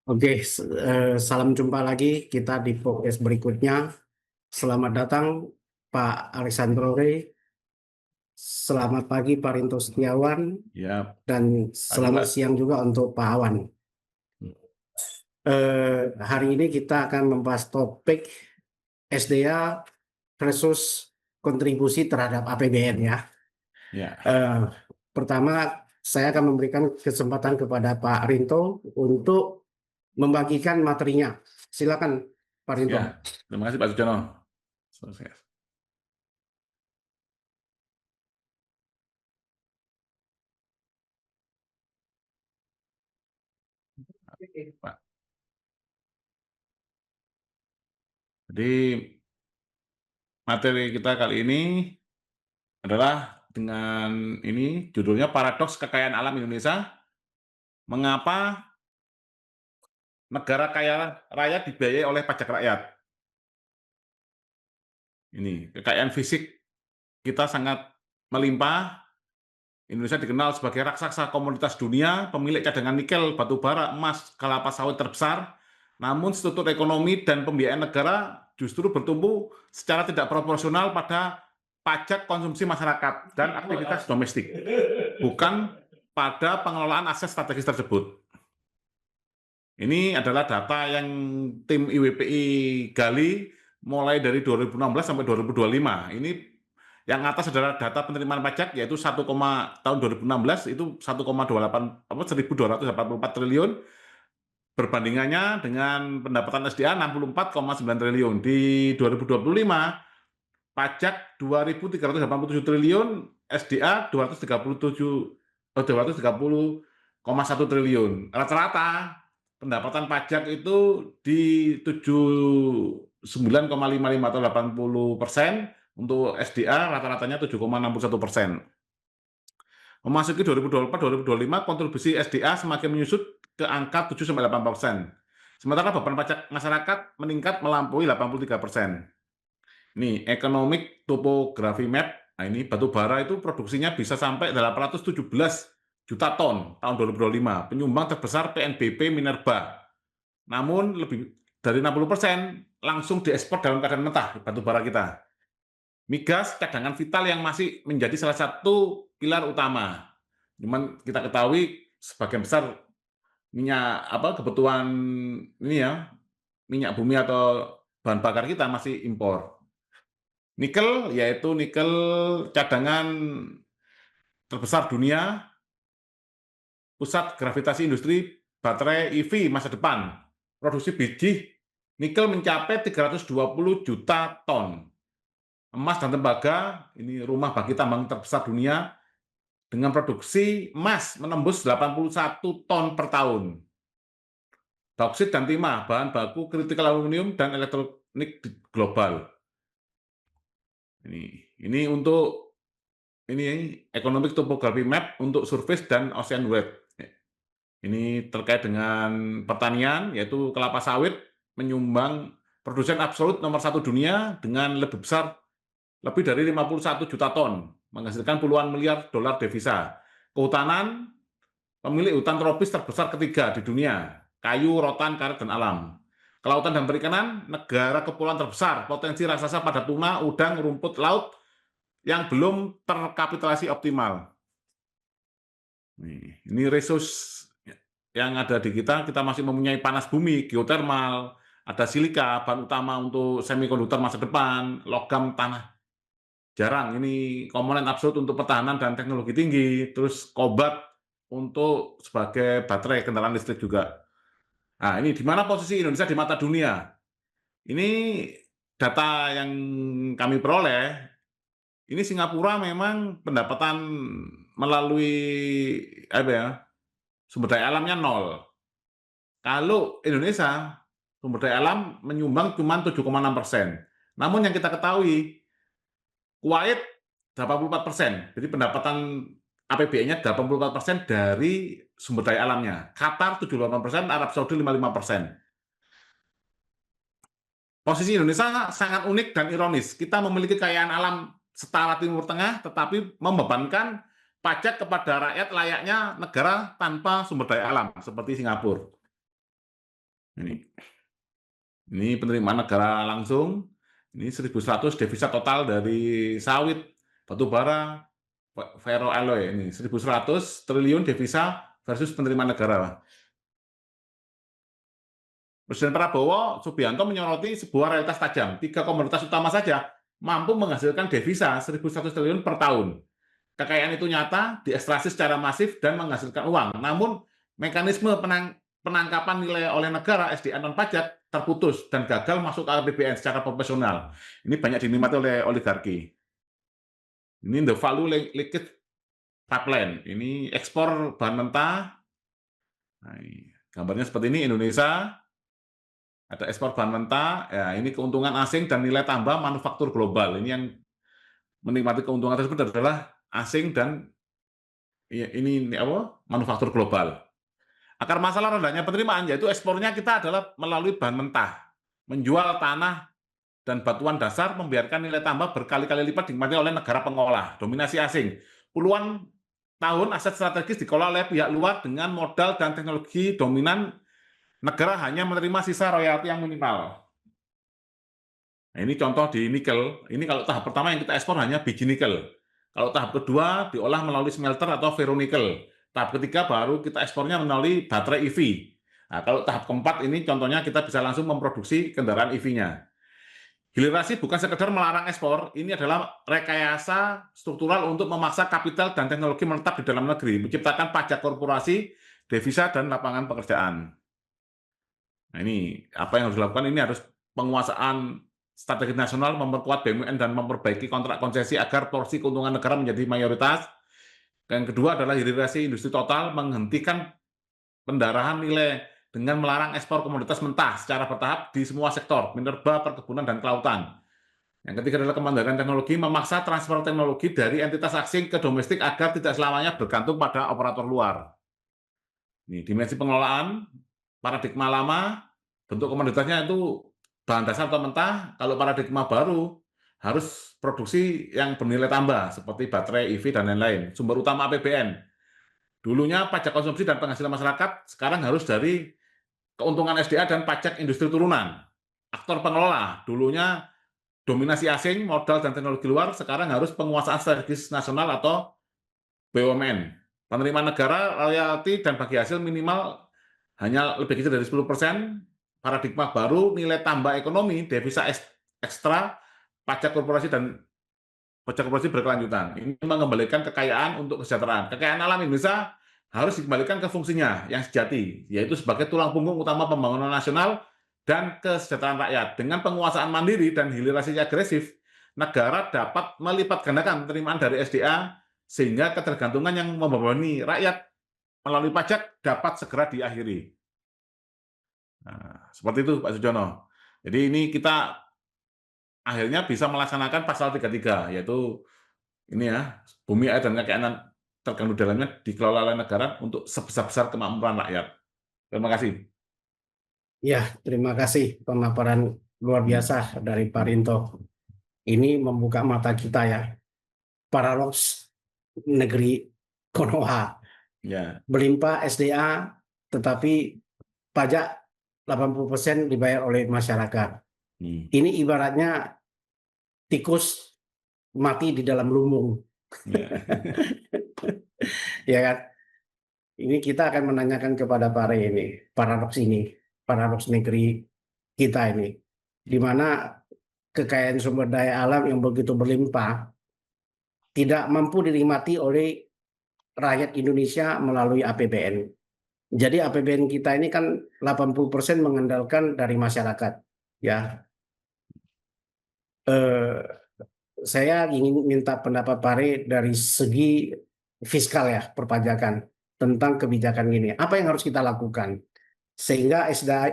Oke, salam jumpa lagi kita di podcast berikutnya. Selamat datang Pak Alexandro Rey, selamat pagi Pak Rinto Setiawan, Ya, dan pagi selamat Pak. siang juga untuk Pak Awan. Hari ini kita akan membahas topik SDA versus kontribusi terhadap APBN ya. Ya, Eh, Pertama, saya akan memberikan kesempatan kepada Pak Rinto untuk membagikan materinya. Silakan Pak Rinto. ya. Terima kasih Pak Sujono. Selesai. Pak. Jadi materi kita kali ini adalah dengan ini judulnya Paradoks Kekayaan Alam Indonesia. Mengapa negara kaya raya dibiayai oleh pajak rakyat? Ini kekayaan fisik kita sangat melimpah. Indonesia dikenal sebagai raksasa komoditas dunia, pemilik cadangan nikel, batu bara, emas, kelapa sawit terbesar. Namun struktur ekonomi dan pembiayaan negara justru bertumbuh secara tidak proporsional pada pajak konsumsi masyarakat dan aktivitas domestik, bukan pada pengelolaan aset strategis tersebut. Ini adalah data yang tim IWPI gali mulai dari 2016 sampai 2025. Ini yang atas adalah data penerimaan pajak, yaitu tahun 2016 itu 1,284 triliun, berbandingannya dengan pendapatan SDA 64,9 triliun. Di 2025, pajak 2.387 triliun, SDA 230,1 triliun. Rata-rata pendapatan pajak itu di 79,55 atau 80%, untuk SDA rata-ratanya 7,61%. Memasuki 2024-2025, kontribusi SDA semakin menyusut ke angka 7-8%. Sementara beban pajak masyarakat meningkat melampaui 83%. Ini economic topography map. Nah, ini batu bara itu produksinya bisa sampai 817 juta ton tahun 2025, penyumbang terbesar PNBP Minerba. Namun lebih dari 60% langsung diekspor dalam keadaan mentah batu bara kita. Migas cadangan vital yang masih menjadi salah satu pilar utama. Cuman kita ketahui sebagian besar minyak kebutuhan ini ya, minyak bumi atau bahan bakar kita masih impor. Nikel, yaitu nikel cadangan terbesar dunia, pusat gravitasi industri baterai EV masa depan. Produksi biji nikel mencapai 320 juta ton. Emas dan tembaga, ini rumah bagi tambang terbesar dunia, dengan produksi emas menembus 81 ton per tahun. Bauksit dan timah, bahan baku kritikal aluminium dan elektronik global. Ini untuk economic topography map untuk surface dan ocean weight. Ini terkait dengan pertanian, yaitu kelapa sawit menyumbang produsen absolut nomor 1 dunia dengan lebih dari 51 juta ton, menghasilkan puluhan miliar dolar devisa. Kehutanan, pemilik hutan tropis terbesar ketiga di dunia, kayu, rotan, karet, dan alam. Kelautan dan perikanan, negara kepulauan terbesar, potensi raksasa pada tuna, udang, rumput laut yang belum terkapitalisasi optimal. Ini resource yang ada di kita masih mempunyai panas bumi, geotermal, ada silika, bahan utama untuk semikonduktor masa depan, logam tanah jarang, ini komponen absolut untuk pertahanan dan teknologi tinggi, terus kobalt untuk sebagai baterai kendaraan listrik juga. Nah, ini di mana posisi Indonesia di mata dunia? Ini data yang kami peroleh, ini Singapura memang pendapatan melalui sumber daya alamnya nol. Kalau Indonesia sumber daya alam menyumbang cuma 7,6%. Namun yang kita ketahui, Kuwait 84%. Jadi pendapatan APBN-nya 84% dari sumber daya alamnya. Qatar 78%, Arab Saudi 55%. Posisi Indonesia sangat unik dan ironis. Kita memiliki kekayaan alam setara Timur Tengah, tetapi membebankan pajak kepada rakyat layaknya negara tanpa sumber daya alam, seperti Singapura. Ini penerimaan negara langsung. Ini 1.100 devisa total dari sawit, batu bara, ferroalloy. Ini 1.100 triliun devisa versus penerimaan negara. Presiden Prabowo Subianto menyoroti sebuah realitas tajam. 3 komoditas utama saja mampu menghasilkan devisa 1.100 triliun per tahun. Kekayaan itu nyata, diekstraksi secara masif dan menghasilkan uang. Namun, mekanisme penangkapan nilai oleh negara SDA non-pajak terputus dan gagal masuk ke APBN secara profesional. Ini banyak dinikmati oleh oligarki. Ini the value liquid pipeline. Ini ekspor bahan mentah. Nah, gambarnya seperti ini, Indonesia. Ada ekspor bahan mentah, ya ini keuntungan asing dan nilai tambah manufaktur global. Ini yang menikmati keuntungan tersebut adalah asing dan ini apa? Manufaktur global. Akar masalah rendahnya penerimaan yaitu ekspornya kita adalah melalui bahan mentah, menjual tanah dan batuan dasar, membiarkan nilai tambah berkali-kali lipat dinikmati oleh negara pengolah, dominasi asing. Puluhan tahun aset strategis dikelola oleh pihak luar dengan modal dan teknologi dominan. Negara hanya menerima sisa royalti yang minimal. Nah, ini contoh di nikel. Ini kalau tahap pertama yang kita ekspor hanya biji nikel. Kalau tahap kedua diolah melalui smelter atau ferronikel. Tahap ketiga baru kita ekspornya melalui baterai EV. Nah, kalau tahap keempat ini contohnya kita bisa langsung memproduksi kendaraan EV-nya. Hilirisasi bukan sekedar melarang ekspor, ini adalah rekayasa struktural untuk memaksa kapital dan teknologi menetap di dalam negeri, menciptakan pajak korporasi, devisa, dan lapangan pekerjaan. Nah, ini apa yang harus dilakukan? Ini harus penguasaan strategi nasional, memperkuat BUMN dan memperbaiki kontrak konsesi agar porsi keuntungan negara menjadi mayoritas. Yang kedua adalah hilirisasi industri total, menghentikan pendarahan nilai dengan melarang ekspor komoditas mentah secara bertahap di semua sektor, minerba, perkebunan, dan kelautan. Yang ketiga adalah kemandirian teknologi, memaksa transfer teknologi dari entitas asing ke domestik agar tidak selamanya bergantung pada operator luar. Ini dimensi pengelolaan, paradigma lama, bentuk komoditasnya itu bahan dasar atau mentah. Kalau paradigma baru, harus produksi yang bernilai tambah, seperti baterai, EV, dan lain-lain. Sumber utama APBN. Dulunya pajak konsumsi dan penghasilan masyarakat, sekarang harus dari keuntungan SDA dan pajak industri turunan. Aktor pengelola, dulunya dominasi asing, modal, dan teknologi luar, sekarang harus penguasaan strategis nasional atau BUMN. Penerimaan negara, royalti, dan bagi hasil minimal hanya lebih kecil dari 10%, paradigma baru, nilai tambah ekonomi, devisa ekstra, pajak korporasi berkelanjutan. Ini mengembalikan kekayaan untuk kesejahteraan. Kekayaan alam Indonesia harus dikembalikan ke fungsinya yang sejati, yaitu sebagai tulang punggung utama pembangunan nasional dan kesejahteraan rakyat. Dengan penguasaan mandiri dan hilirisasi agresif, negara dapat melipat gandakan penerimaan dari SDA sehingga ketergantungan yang membebani rakyat melalui pajak dapat segera diakhiri. Nah, seperti itu Pak Sujono. Jadi ini kita akhirnya bisa melaksanakan pasal 33, yaitu ini ya, bumi, air, dan kekayaan terkandung dalamnya dikelola oleh negara untuk sebesar-besar kemakmuran rakyat. Terima kasih. Ya, terima kasih pemaparan luar biasa dari Pak Rinto. Ini membuka mata kita ya. Paradoks negeri Konoha. Ya, Berlimpah SDA, tetapi pajak 80% dibayar oleh masyarakat. Ini ibaratnya tikus mati di dalam lumbung. ya. Ya kan? Ini kita akan menanyakan kepada Pak Rey ini, paradoks negeri kita ini, di mana kekayaan sumber daya alam yang begitu berlimpah tidak mampu dinikmati oleh rakyat Indonesia melalui APBN. Jadi APBN kita ini kan 80% mengandalkan dari masyarakat, ya. Saya ingin minta pendapat Pak Rey dari segi fiskal ya, perpajakan tentang kebijakan ini. Apa yang harus kita lakukan sehingga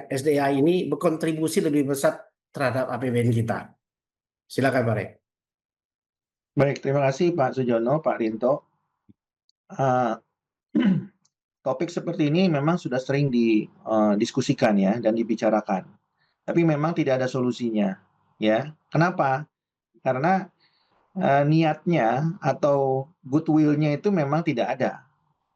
SDA ini berkontribusi lebih besar terhadap APBN kita? Silakan Pak Rey. Baik, terima kasih Pak Sujono, Pak Rinto. Topik seperti ini memang sudah sering didiskusikan ya dan dibicarakan. Tapi memang tidak ada solusinya, ya. Kenapa? Karena niatnya atau goodwill-nya itu memang tidak ada,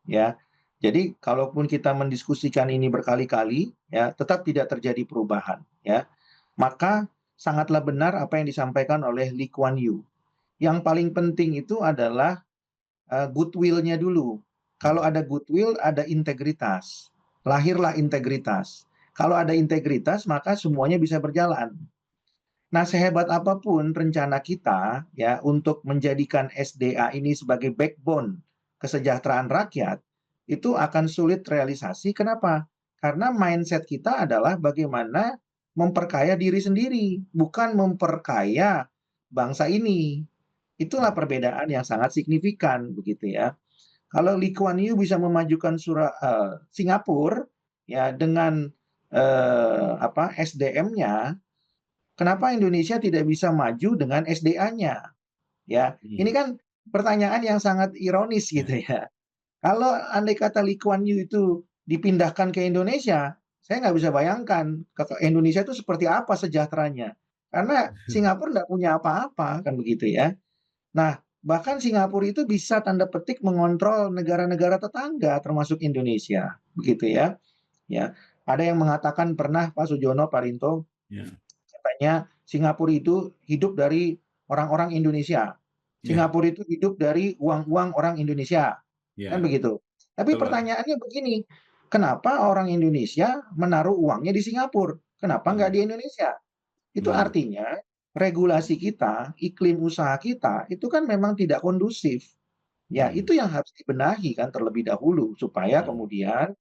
ya. Jadi kalaupun kita mendiskusikan ini berkali-kali, ya tetap tidak terjadi perubahan, ya. Maka sangatlah benar apa yang disampaikan oleh Lee Kuan Yew. Yang paling penting itu adalah goodwill-nya dulu. Kalau ada goodwill, ada integritas. Lahirlah integritas. Kalau ada integritas, maka semuanya bisa berjalan. Nah, sehebat apapun rencana kita ya untuk menjadikan SDA ini sebagai backbone kesejahteraan rakyat, itu akan sulit realisasi. Kenapa? Karena mindset kita adalah bagaimana memperkaya diri sendiri, bukan memperkaya bangsa ini. Itulah perbedaan yang sangat signifikan begitu ya. Kalau Lee Kuan Yew bisa memajukan Singapura ya dengan SDM-nya, kenapa Indonesia tidak bisa maju dengan SDA-nya? Ya, ini kan pertanyaan yang sangat ironis gitu ya. Kalau andai kata Lee Kuan Yew itu dipindahkan ke Indonesia, saya nggak bisa bayangkan Indonesia itu seperti apa sejahteranya. Karena Singapura nggak punya apa-apa, kan begitu ya. Nah, bahkan Singapura itu bisa tanda petik mengontrol negara-negara tetangga termasuk Indonesia, begitu ya. Ya, ada yang mengatakan pernah Pak Sujono, Pak Rinto, katanya Singapura itu hidup dari orang-orang Indonesia. Singapura itu hidup dari uang-uang orang Indonesia. Kan begitu. Tapi pertanyaannya begini, kenapa orang Indonesia menaruh uangnya di Singapura? Kenapa nggak di Indonesia? Itu artinya regulasi kita, iklim usaha kita itu kan memang tidak kondusif. Ya, itu yang harus dibenahi kan terlebih dahulu supaya kemudian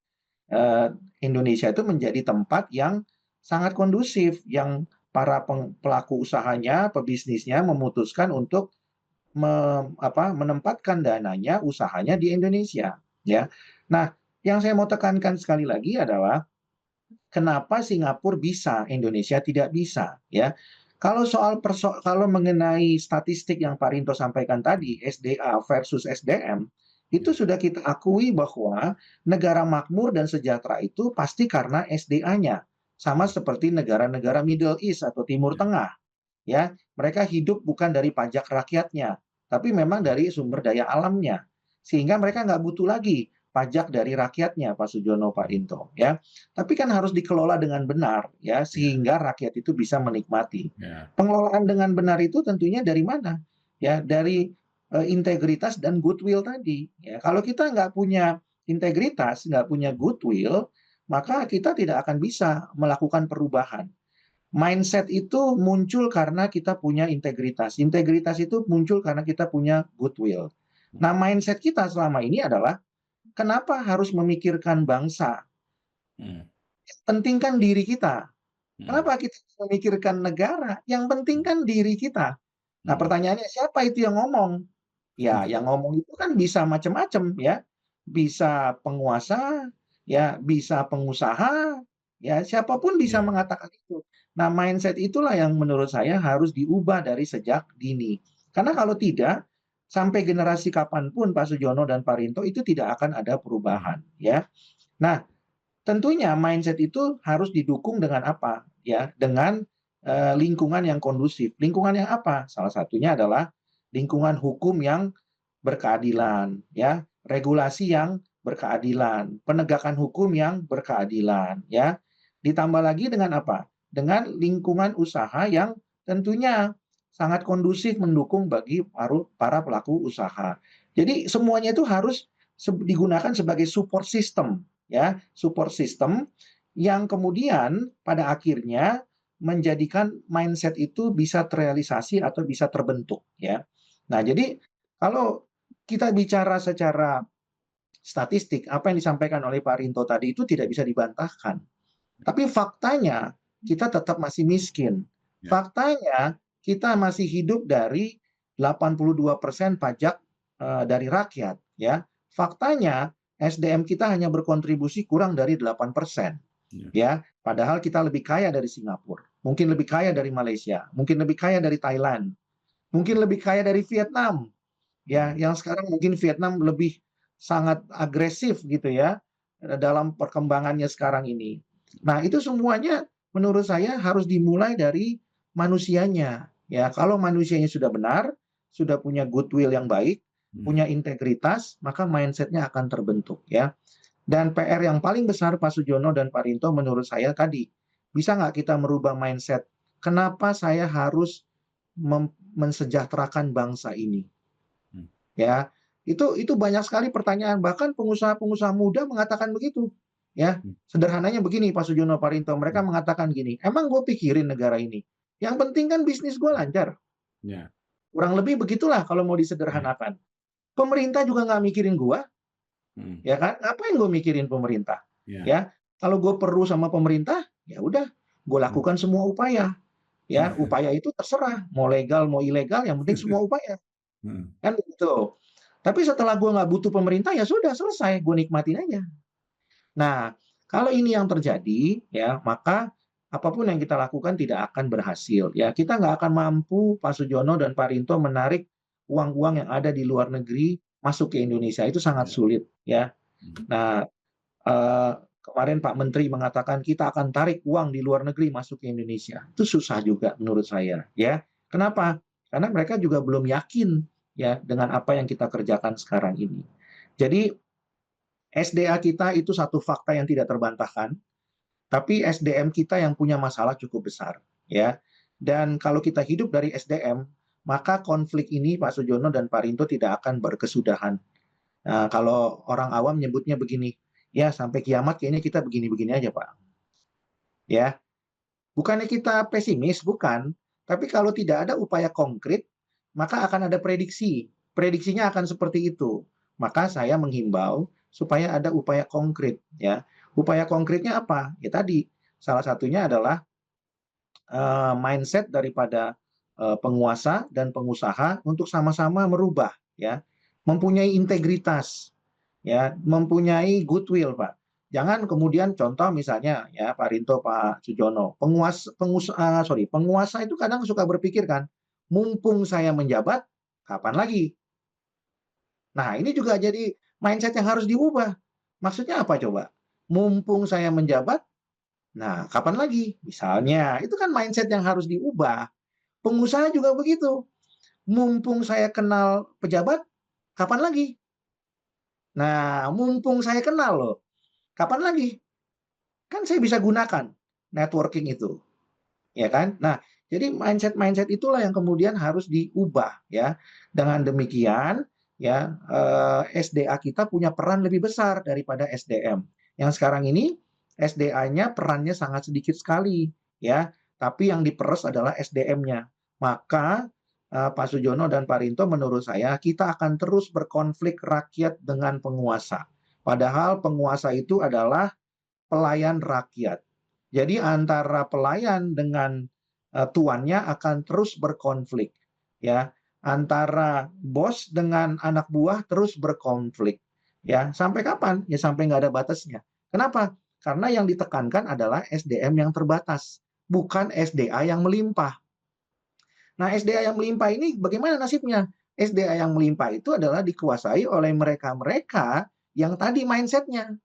Indonesia itu menjadi tempat yang sangat kondusif, yang para pelaku usahanya, pebisnisnya memutuskan untuk menempatkan dananya, usahanya di Indonesia. Ya, nah yang saya mau tekankan sekali lagi adalah kenapa Singapura bisa, Indonesia tidak bisa, ya. Kalau kalau mengenai statistik yang Pak Rinto sampaikan tadi, SDA versus SDM, itu sudah kita akui bahwa negara makmur dan sejahtera itu pasti karena SDA-nya. Sama seperti negara-negara Middle East atau Timur Tengah, ya. Mereka hidup bukan dari pajak rakyatnya, tapi memang dari sumber daya alamnya. Sehingga mereka nggak butuh lagi pajak dari rakyatnya, Pak Sujono, Pak Rinto, ya. Tapi kan harus dikelola dengan benar, ya, sehingga rakyat itu bisa menikmati. Pengelolaan dengan benar itu tentunya dari mana? Ya, dari integritas dan goodwill tadi. Ya, kalau kita nggak punya integritas, nggak punya goodwill, maka kita tidak akan bisa melakukan perubahan. Mindset itu muncul karena kita punya integritas. Integritas itu muncul karena kita punya goodwill. Nah, mindset kita selama ini adalah kenapa harus memikirkan bangsa? Pentingkan diri kita. Kenapa kita memikirkan negara? Yang penting kan diri kita. Nah, pertanyaannya siapa itu yang ngomong? Ya, yang ngomong itu kan bisa macam-macam ya. Bisa penguasa, ya, bisa pengusaha, ya, siapapun bisa mengatakan itu. Nah, mindset itulah yang menurut saya harus diubah dari sejak dini. Karena kalau tidak, sampai generasi kapanpun Pak Sujono dan Pak Rinto itu tidak akan ada perubahan, ya. Nah, tentunya mindset itu harus didukung dengan apa? Ya, dengan lingkungan yang kondusif. Lingkungan yang apa? Salah satunya adalah lingkungan hukum yang berkeadilan, ya, regulasi yang berkeadilan, penegakan hukum yang berkeadilan, ya. Ditambah lagi dengan apa? Dengan lingkungan usaha yang tentunya sangat kondusif mendukung bagi para pelaku usaha. Jadi semuanya itu harus digunakan sebagai support system, ya, support system yang kemudian pada akhirnya menjadikan mindset itu bisa terrealisasi atau bisa terbentuk, ya. Nah, jadi kalau kita bicara secara statistik, apa yang disampaikan oleh Pak Rinto tadi itu tidak bisa dibantahkan. Tapi faktanya kita tetap masih miskin. Faktanya kita masih hidup dari 82% pajak dari rakyat, ya. Faktanya SDM kita hanya berkontribusi kurang dari 8%. Ya, padahal kita lebih kaya dari Singapura, mungkin lebih kaya dari Malaysia, mungkin lebih kaya dari Thailand, mungkin lebih kaya dari Vietnam. Ya, yang sekarang mungkin Vietnam lebih sangat agresif gitu ya dalam perkembangannya sekarang ini. Nah, itu semuanya menurut saya harus dimulai dari manusianya. Ya, kalau manusianya sudah benar, sudah punya goodwill yang baik, punya integritas, maka mindsetnya akan terbentuk ya. Dan PR yang paling besar Pak Sujono dan Pak Rinto menurut saya tadi, bisa nggak kita merubah mindset? Kenapa saya harus mensejahterakan bangsa ini? Hmm. Ya, itu banyak sekali pertanyaan. Bahkan pengusaha-pengusaha muda mengatakan begitu. Ya, sederhananya begini Pak Sujono, Pak Rinto, mereka mengatakan gini, emang gue pikirin negara ini. Yang penting kan bisnis gue lancar. Ya. Kurang lebih begitulah kalau mau disederhanakan. Pemerintah juga nggak mikirin gue, Hmm. ya kan? Ngapain gue mikirin pemerintah? Ya. Ya, kalau gue perlu sama pemerintah, ya udah, gue lakukan semua upaya. Ya, upaya itu terserah, mau legal mau ilegal, yang penting semua upaya. Hmm. Kan begitu. Tapi setelah gue nggak butuh pemerintah, ya sudah selesai, gue nikmatin aja. Nah, kalau ini yang terjadi, ya maka apapun yang kita lakukan tidak akan berhasil. Ya, kita nggak akan mampu, Pak Sujono dan Pak Rinto, menarik uang-uang yang ada di luar negeri masuk ke Indonesia. Itu sangat Ya. sulit, ya. Nah, kemarin Pak Menteri mengatakan kita akan tarik uang di luar negeri masuk ke Indonesia. Itu susah juga menurut saya, ya. Kenapa? Karena mereka juga belum yakin ya dengan apa yang kita kerjakan sekarang ini. Jadi SDA kita itu satu fakta yang tidak terbantahkan, tapi SDM kita yang punya masalah cukup besar, ya. Dan kalau kita hidup dari SDM, maka konflik ini Pak Sujono dan Pak Rinto tidak akan berkesudahan. Nah, kalau orang awam nyebutnya begini, ya sampai kiamat kayaknya kita begini-begini aja, Pak. Ya, bukannya kita pesimis, bukan. Tapi kalau tidak ada upaya konkret, maka akan ada prediksi. Prediksinya akan seperti itu. Maka saya menghimbau supaya ada upaya konkret, ya. Upaya konkretnya apa? Ya tadi, salah satunya adalah mindset daripada penguasa dan pengusaha untuk sama-sama merubah, ya. Mempunyai integritas, ya, mempunyai goodwill, Pak. Jangan kemudian contoh misalnya ya Pak Rinto, Pak Sujono, penguasa itu kadang suka berpikir kan, mumpung saya menjabat, kapan lagi? Nah, ini juga jadi mindset yang harus diubah. Maksudnya apa coba? Mumpung saya menjabat, nah kapan lagi? Misalnya, itu kan mindset yang harus diubah. Pengusaha juga begitu. Mumpung saya kenal pejabat, kapan lagi? Nah, mumpung saya kenal loh, kapan lagi? Kan saya bisa gunakan networking itu, ya kan? Nah, jadi mindset-mindset itulah yang kemudian harus diubah ya. Dengan demikian ya SDA kita punya peran lebih besar daripada SDM. Yang sekarang ini SDA-nya perannya sangat sedikit sekali ya, tapi yang diperes adalah SDM-nya. Maka Pak Sujono dan Pak Rinto menurut saya kita akan terus berkonflik rakyat dengan penguasa. Padahal penguasa itu adalah pelayan rakyat. Jadi antara pelayan dengan tuannya akan terus berkonflik, ya. Antara bos dengan anak buah terus berkonflik, ya. Sampai kapan? Ya sampai nggak ada batasnya. Kenapa? Karena yang ditekankan adalah SDM yang terbatas, bukan SDA yang melimpah. Nah, SDA yang melimpah ini bagaimana nasibnya? SDA yang melimpah itu adalah dikuasai oleh mereka-mereka yang tadi mindsetnya,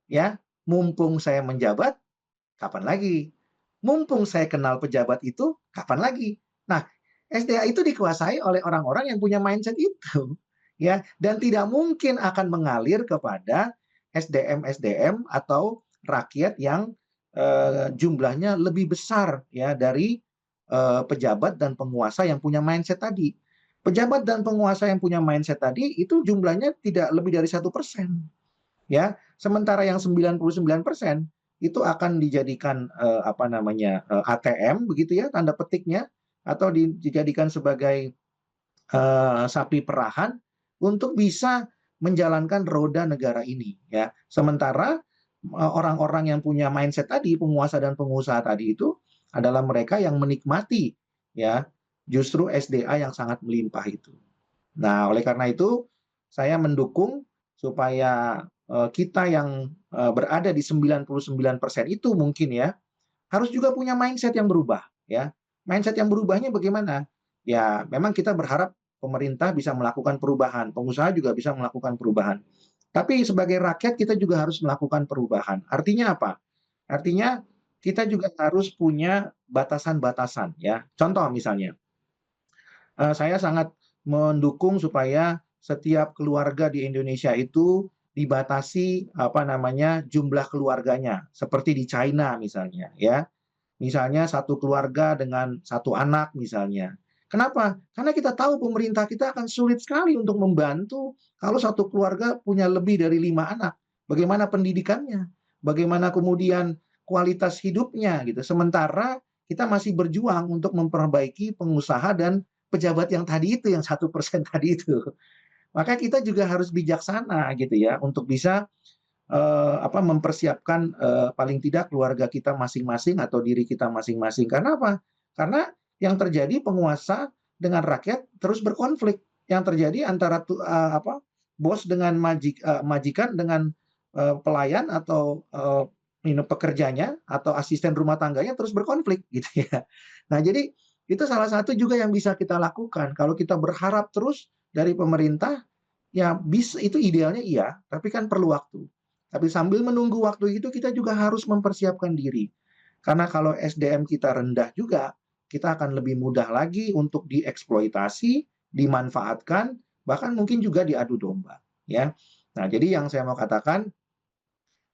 ya. Mumpung saya menjabat, kapan lagi? Mumpung saya kenal pejabat itu, kapan lagi? Nah, SDA itu dikuasai oleh orang-orang yang punya mindset itu, ya, dan tidak mungkin akan mengalir kepada SDM-SDM atau rakyat yang jumlahnya lebih besar ya dari pejabat dan penguasa yang punya mindset tadi. Pejabat dan penguasa yang punya mindset tadi itu jumlahnya tidak lebih dari 1%. Ya, sementara yang 99% itu akan dijadikan ATM begitu ya tanda petiknya atau dijadikan sebagai sapi perahan untuk bisa menjalankan roda negara ini ya. Sementara orang-orang yang punya mindset tadi, penguasa dan pengusaha tadi itu adalah mereka yang menikmati ya justru SDA yang sangat melimpah itu. Nah, oleh karena itu saya mendukung supaya kita yang berada di 99% itu mungkin ya harus juga punya mindset yang berubah ya. Mindset yang berubahnya bagaimana? Ya, memang kita berharap pemerintah bisa melakukan perubahan, pengusaha juga bisa melakukan perubahan. Tapi sebagai rakyat kita juga harus melakukan perubahan. Artinya apa? Artinya kita juga harus punya batasan-batasan ya. Contoh misalnya, saya sangat mendukung supaya setiap keluarga di Indonesia itu dibatasi jumlah keluarganya, seperti di China misalnya, ya. Misalnya satu keluarga dengan satu anak misalnya. Kenapa? Karena kita tahu pemerintah kita akan sulit sekali untuk membantu kalau satu keluarga punya lebih dari 5 anak. Bagaimana pendidikannya? Bagaimana kemudian kualitas hidupnya gitu. Sementara kita masih berjuang untuk memperbaiki pengusaha dan pejabat yang tadi itu, yang 1% tadi itu. Maka kita juga harus bijaksana gitu ya untuk bisa mempersiapkan paling tidak keluarga kita masing-masing atau diri kita masing-masing. Karena apa? Karena yang terjadi penguasa dengan rakyat terus berkonflik. Yang terjadi antara bos dengan majikan dengan pelayan atau pekerjanya atau asisten rumah tangganya terus berkonflik gitu ya. Nah, jadi itu salah satu juga yang bisa kita lakukan. Kalau kita berharap terus dari pemerintah, ya bisa, itu idealnya iya, tapi kan perlu waktu. Tapi sambil menunggu waktu itu kita juga harus mempersiapkan diri. Karena kalau SDM kita rendah juga, kita akan lebih mudah lagi untuk dieksploitasi, dimanfaatkan, bahkan mungkin juga diadu domba, ya. Nah, jadi yang saya mau katakan,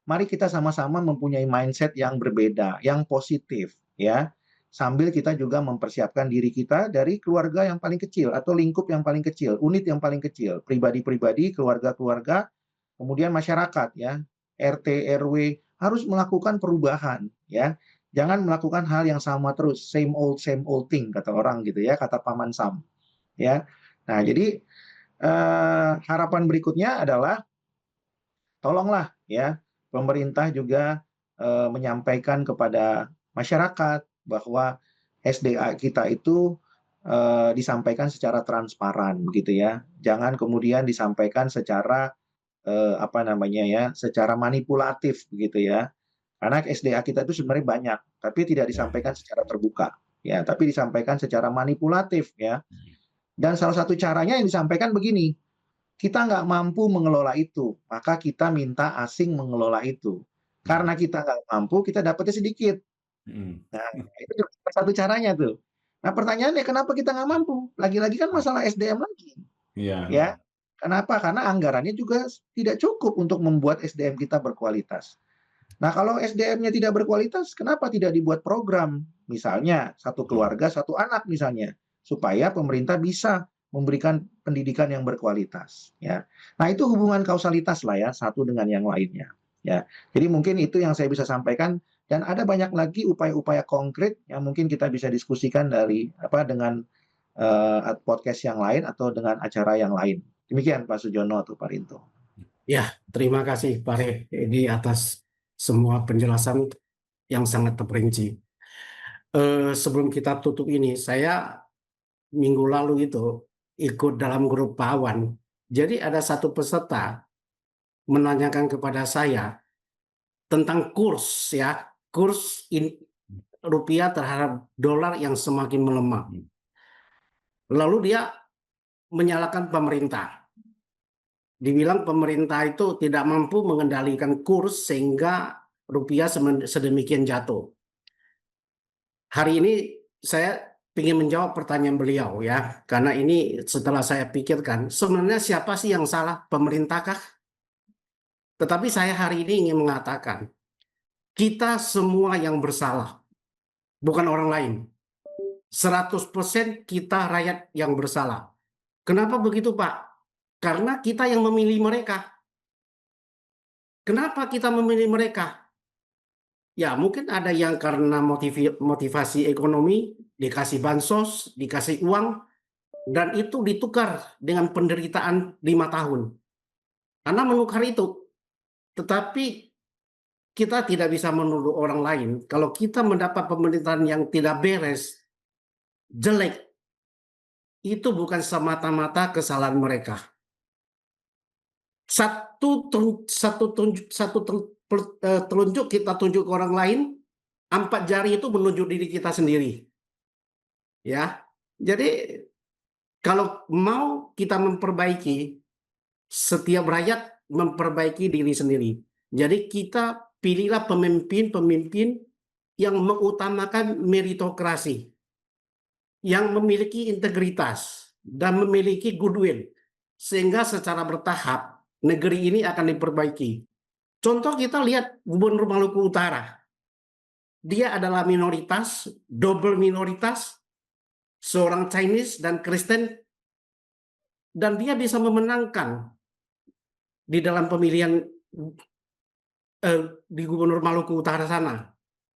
mari kita sama-sama mempunyai mindset yang berbeda, yang positif, ya. Sambil kita juga mempersiapkan diri kita dari keluarga yang paling kecil atau lingkup yang paling kecil, unit yang paling kecil, pribadi-pribadi, keluarga-keluarga, kemudian masyarakat, ya. RT, RW harus melakukan perubahan, ya. Jangan melakukan hal yang sama terus, same old thing kata orang gitu ya, kata Paman Sam, ya. Nah, jadi harapan berikutnya adalah tolonglah ya pemerintah juga menyampaikan kepada masyarakat bahwa SDA kita itu disampaikan secara transparan begitu ya. Jangan kemudian disampaikan secara secara manipulatif begitu ya. Karena SDA kita itu sebenarnya banyak, tapi tidak disampaikan secara terbuka ya, tapi disampaikan secara manipulatif ya. Dan salah satu caranya yang disampaikan begini, kita nggak mampu mengelola itu, maka kita minta asing mengelola itu. Karena kita nggak mampu, kita dapatnya sedikit. Nah, itu juga salah satu caranya tuh. Nah, pertanyaannya kenapa kita nggak mampu? Lagi-lagi kan masalah SDM lagi. Iya. Ya, kenapa? Karena anggarannya juga tidak cukup untuk membuat SDM kita berkualitas. Nah, kalau SDM-nya tidak berkualitas, kenapa tidak dibuat program? Misalnya, satu keluarga, satu anak misalnya. Supaya pemerintah bisa memberikan pendidikan yang berkualitas. Ya. Nah, itu hubungan kausalitas lah ya, satu dengan yang lainnya. Ya. Jadi mungkin itu yang saya bisa sampaikan. Dan ada banyak lagi upaya-upaya konkret yang mungkin kita bisa diskusikan dengan podcast yang lain atau dengan acara yang lain. Demikian Pak Sujono atau Pak Rinto. Ya, terima kasih Pak Re ini atas semua penjelasan yang sangat terperinci. Sebelum kita tutup ini, saya minggu lalu itu ikut dalam grup Pak Awan. Jadi ada satu peserta menanyakan kepada saya tentang kurs rupiah terhadap dolar yang semakin melemah. Lalu dia menyalahkan pemerintah. Dibilang pemerintah itu tidak mampu mengendalikan kurs sehingga rupiah sedemikian jatuh. Hari ini saya ingin menjawab pertanyaan beliau ya, karena ini setelah saya pikirkan, sebenarnya siapa sih yang salah, pemerintahkah? Tetapi saya hari ini ingin mengatakan, kita semua yang bersalah, bukan orang lain. 100% kita rakyat yang bersalah. Kenapa begitu, Pak? Karena kita yang memilih mereka. Kenapa kita memilih mereka? Ya, mungkin ada yang karena motivasi ekonomi, dikasih bansos, dikasih uang, dan itu ditukar dengan penderitaan 5 tahun. Karena menukar itu. Tetapi kita tidak bisa menuduh orang lain. Kalau kita mendapat pemerintahan yang tidak beres, jelek, itu bukan semata-mata kesalahan mereka. Satu telunjuk kita tunjuk ke orang lain, 4 jari itu menunjuk diri kita sendiri. Ya, jadi kalau mau kita memperbaiki, setiap rakyat memperbaiki diri sendiri. Jadi kita pilihlah pemimpin-pemimpin yang mengutamakan meritokrasi, yang memiliki integritas dan memiliki goodwill, sehingga secara bertahap negeri ini akan diperbaiki. Contoh kita lihat Gubernur Maluku Utara. Dia adalah minoritas, double minoritas, seorang Chinese dan Kristen, dan dia bisa memenangkan di dalam pemilihan di Gubernur Maluku Utara sana.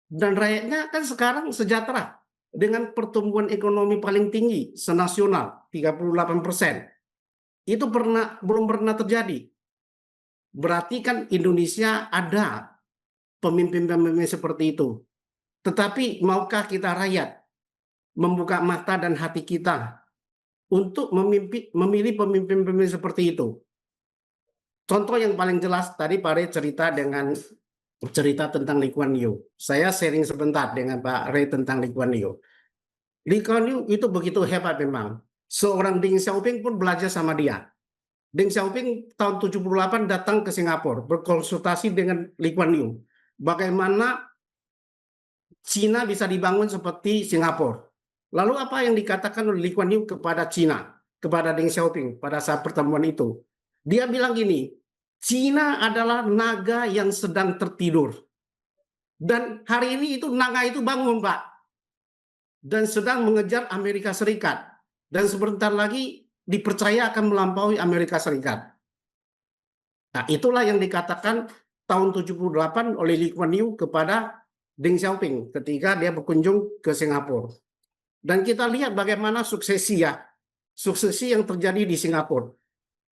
Dan rakyatnya kan sekarang sejahtera dengan pertumbuhan ekonomi paling tinggi senasional 38%. Itu belum pernah terjadi. Berarti kan Indonesia ada pemimpin-pemimpin seperti itu. Tetapi maukah kita rakyat membuka mata dan hati kita untuk memilih pemimpin-pemimpin seperti itu? Contoh yang paling jelas tadi Pak Ray cerita tentang Lee Kuan Yew. Saya sharing sebentar dengan Pak Ray tentang Lee Kuan Yew. Lee Kuan Yew itu begitu hebat memang. Seorang Deng Xiaoping pun belajar sama dia. Deng Xiaoping tahun 78 datang ke Singapura berkonsultasi dengan Lee Kuan Yew. Bagaimana Cina bisa dibangun seperti Singapura. Lalu apa yang dikatakan oleh Lee Kuan Yew kepada Cina, kepada Deng Xiaoping pada saat pertemuan itu? Dia bilang gini, Cina adalah naga yang sedang tertidur. Dan hari ini itu naga itu bangun, Pak. Dan sedang mengejar Amerika Serikat. Dan sebentar lagi dipercaya akan melampaui Amerika Serikat. Nah, itulah yang dikatakan tahun 78 oleh Lee Kuan Yew kepada Deng Xiaoping ketika dia berkunjung ke Singapura. Dan kita lihat bagaimana suksesi yang terjadi di Singapura.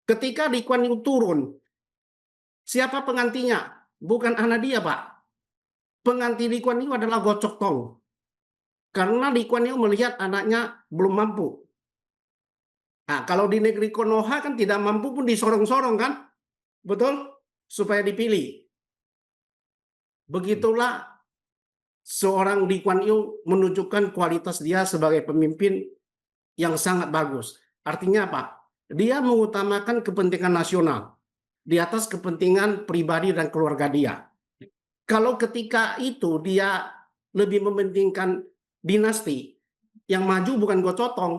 Ketika Lee Kuan Yew turun, siapa penggantinya? Bukan anak dia, Pak. Pengganti Lee Kuan Yew adalah Goh Chok Tong. Karena Lee Kuan Yew melihat anaknya belum mampu. Nah, kalau di negeri Konoha kan tidak mampu pun disorong-sorong kan? Betul? Supaya dipilih. Begitulah seorang Lee Kuan Yew menunjukkan kualitas dia sebagai pemimpin yang sangat bagus. Artinya apa? Dia mengutamakan kepentingan nasional di atas kepentingan pribadi dan keluarga dia. Kalau ketika itu dia lebih mementingkan dinasti, yang maju bukan Goh Chok Tong,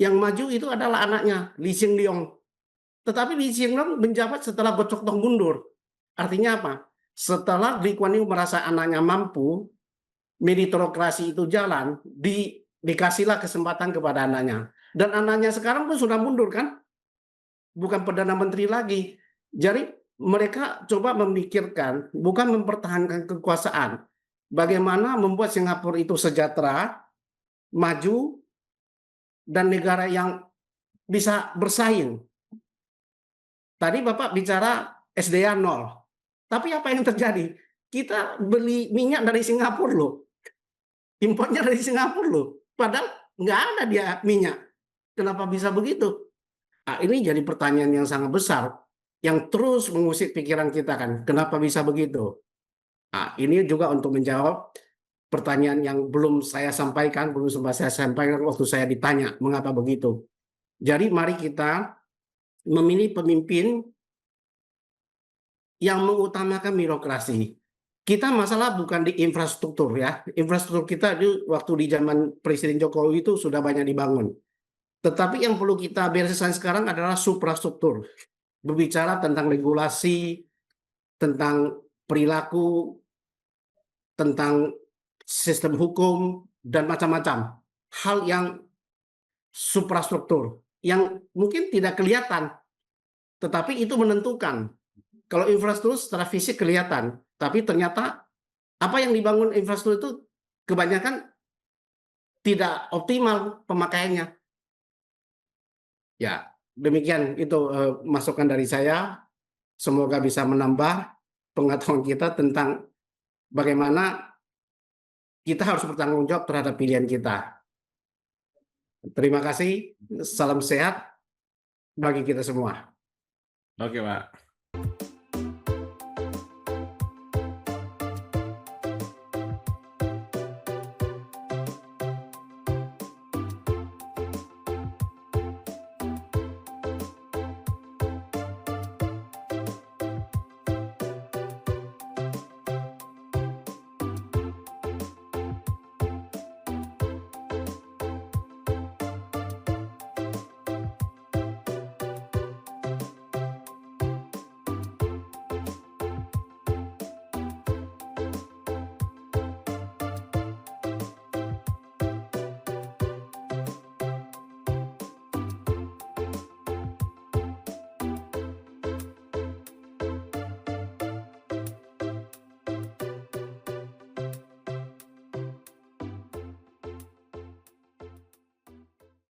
yang maju itu adalah anaknya Lee Hsien Loong. Tetapi Lee Hsien Loong menjabat setelah Goh Chok Tong mundur. Artinya apa? Setelah Lee Kuan Yew merasa anaknya mampu, meritokrasi itu jalan, dikasihlah kesempatan kepada anaknya. Dan anaknya sekarang pun sudah mundur kan? Bukan Perdana Menteri lagi. Jadi mereka coba memikirkan, bukan mempertahankan kekuasaan. Bagaimana membuat Singapura itu sejahtera, maju, dan negara yang bisa bersaing. Tadi Bapak bicara SDA 0. Tapi apa yang terjadi? Kita beli minyak dari Singapura loh. Impornya dari Singapura loh. Padahal nggak ada dia minyak. Kenapa bisa begitu? Nah, ini jadi pertanyaan yang sangat besar yang terus mengusik pikiran kita kan. Kenapa bisa begitu? Nah, ini juga untuk menjawab pertanyaan yang belum saya sampaikan waktu saya ditanya mengapa begitu. Jadi mari kita memilih pemimpin yang mengutamakan birokrasi. Kita masalah bukan di infrastruktur ya. Infrastruktur kita waktu di zaman Presiden Jokowi itu sudah banyak dibangun. Tetapi yang perlu kita bereskan sekarang adalah suprastruktur. Berbicara tentang regulasi, tentang perilaku, tentang sistem hukum, dan macam-macam. Hal yang suprastruktur, yang mungkin tidak kelihatan, tetapi itu menentukan. Kalau infrastruktur secara fisik kelihatan, tapi ternyata apa yang dibangun infrastruktur itu kebanyakan tidak optimal pemakaiannya. Ya, demikian itu masukan dari saya. Semoga bisa menambah pengetahuan kita tentang bagaimana kita harus bertanggung jawab terhadap pilihan kita. Terima kasih. Salam sehat bagi kita semua. Oke, Pak.